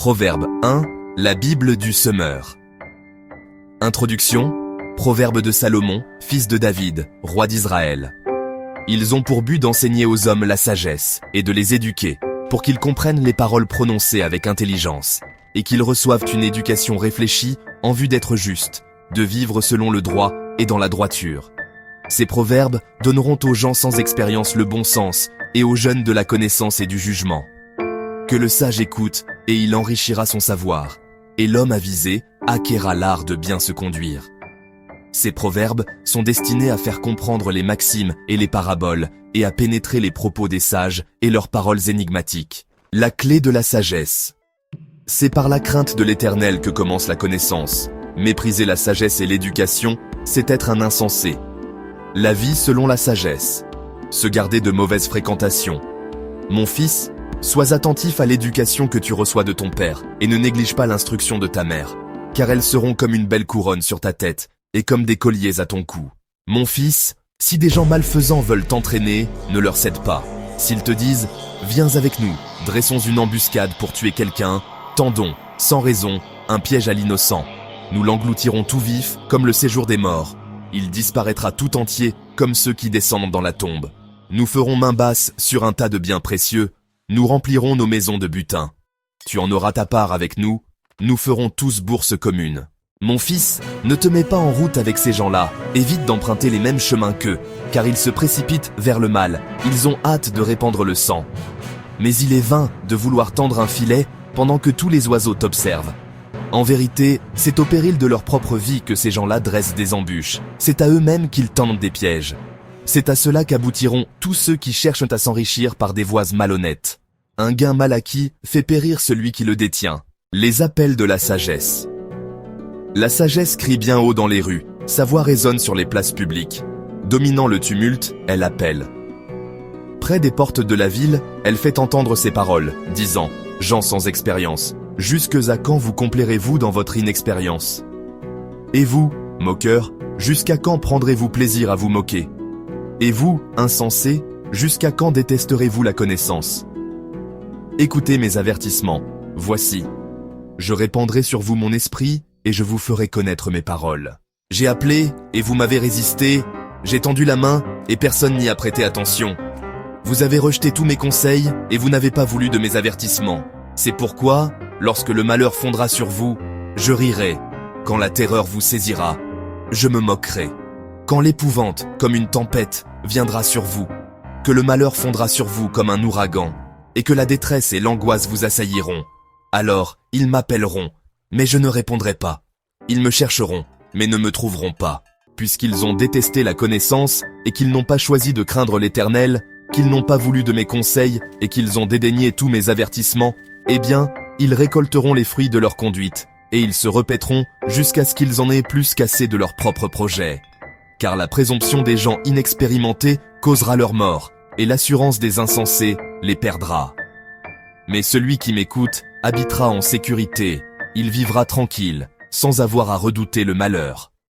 Proverbe 1, la Bible du semeur. Introduction, Proverbe de Salomon, fils de David, roi d'Israël. Ils ont pour but d'enseigner aux hommes la sagesse et de les éduquer, pour qu'ils comprennent les paroles prononcées avec intelligence, et qu'ils reçoivent une éducation réfléchie en vue d'être justes, de vivre selon le droit et dans la droiture. Ces proverbes donneront aux gens sans expérience le bon sens et aux jeunes de la connaissance et du jugement. Que le sage écoute, et il enrichira son savoir, et l'homme avisé acquérera l'art de bien se conduire. Ces proverbes sont destinés à faire comprendre les maximes et les paraboles, et à pénétrer les propos des sages et leurs paroles énigmatiques. La clé de la sagesse. C'est par la crainte de l'Éternel que commence la connaissance. Mépriser la sagesse et l'éducation, c'est être un insensé. La vie selon la sagesse. Se garder de mauvaises fréquentations. Mon fils, sois attentif à l'éducation que tu reçois de ton père, et ne néglige pas l'instruction de ta mère, car elles seront comme une belle couronne sur ta tête, et comme des colliers à ton cou. Mon fils, si des gens malfaisants veulent t'entraîner, ne leur cède pas. S'ils te disent « Viens avec nous, dressons une embuscade pour tuer quelqu'un », tendons, sans raison, un piège à l'innocent. Nous l'engloutirons tout vif, comme le séjour des morts. Il disparaîtra tout entier, comme ceux qui descendent dans la tombe. Nous ferons main basse sur un tas de biens précieux. Nous remplirons nos maisons de butin. Tu en auras ta part avec nous. Nous ferons tous bourse commune. Mon fils, ne te mets pas en route avec ces gens-là. Évite d'emprunter les mêmes chemins qu'eux, car ils se précipitent vers le mal. Ils ont hâte de répandre le sang. Mais il est vain de vouloir tendre un filet pendant que tous les oiseaux t'observent. En vérité, c'est au péril de leur propre vie que ces gens-là dressent des embûches. C'est à eux-mêmes qu'ils tendent des pièges. C'est à cela qu'aboutiront tous ceux qui cherchent à s'enrichir par des voies malhonnêtes. Un gain mal acquis fait périr celui qui le détient. Les appels de la sagesse. La sagesse crie bien haut dans les rues, sa voix résonne sur les places publiques. Dominant le tumulte, elle appelle. Près des portes de la ville, elle fait entendre ses paroles, disant « Gens sans expérience, jusque à quand vous complairez-vous dans votre inexpérience ? Et vous, moqueurs, jusqu'à quand prendrez-vous plaisir à vous moquer ? Et vous, insensés, jusqu'à quand détesterez-vous la connaissance ? Écoutez mes avertissements, voici. Je répandrai sur vous mon esprit, et je vous ferai connaître mes paroles. J'ai appelé, et vous m'avez résisté, j'ai tendu la main, et personne n'y a prêté attention. Vous avez rejeté tous mes conseils, et vous n'avez pas voulu de mes avertissements. C'est pourquoi, lorsque le malheur fondra sur vous, je rirai. Quand la terreur vous saisira, je me moquerai. Quand l'épouvante, comme une tempête, viendra sur vous, que le malheur fondra sur vous comme un ouragan, et que la détresse et l'angoisse vous assailliront, alors ils m'appelleront, mais je ne répondrai pas. Ils me chercheront, mais ne me trouveront pas, puisqu'ils ont détesté la connaissance et qu'ils n'ont pas choisi de craindre l'Éternel, qu'ils n'ont pas voulu de mes conseils et qu'ils ont dédaigné tous mes avertissements, eh bien, ils récolteront les fruits de leur conduite, et ils se répéteront jusqu'à ce qu'ils en aient plus qu'assez de leurs propres projets. Car la présomption des gens inexpérimentés causera leur mort, et l'assurance des insensés les perdra. Mais celui qui m'écoute habitera en sécurité, il vivra tranquille, sans avoir à redouter le malheur.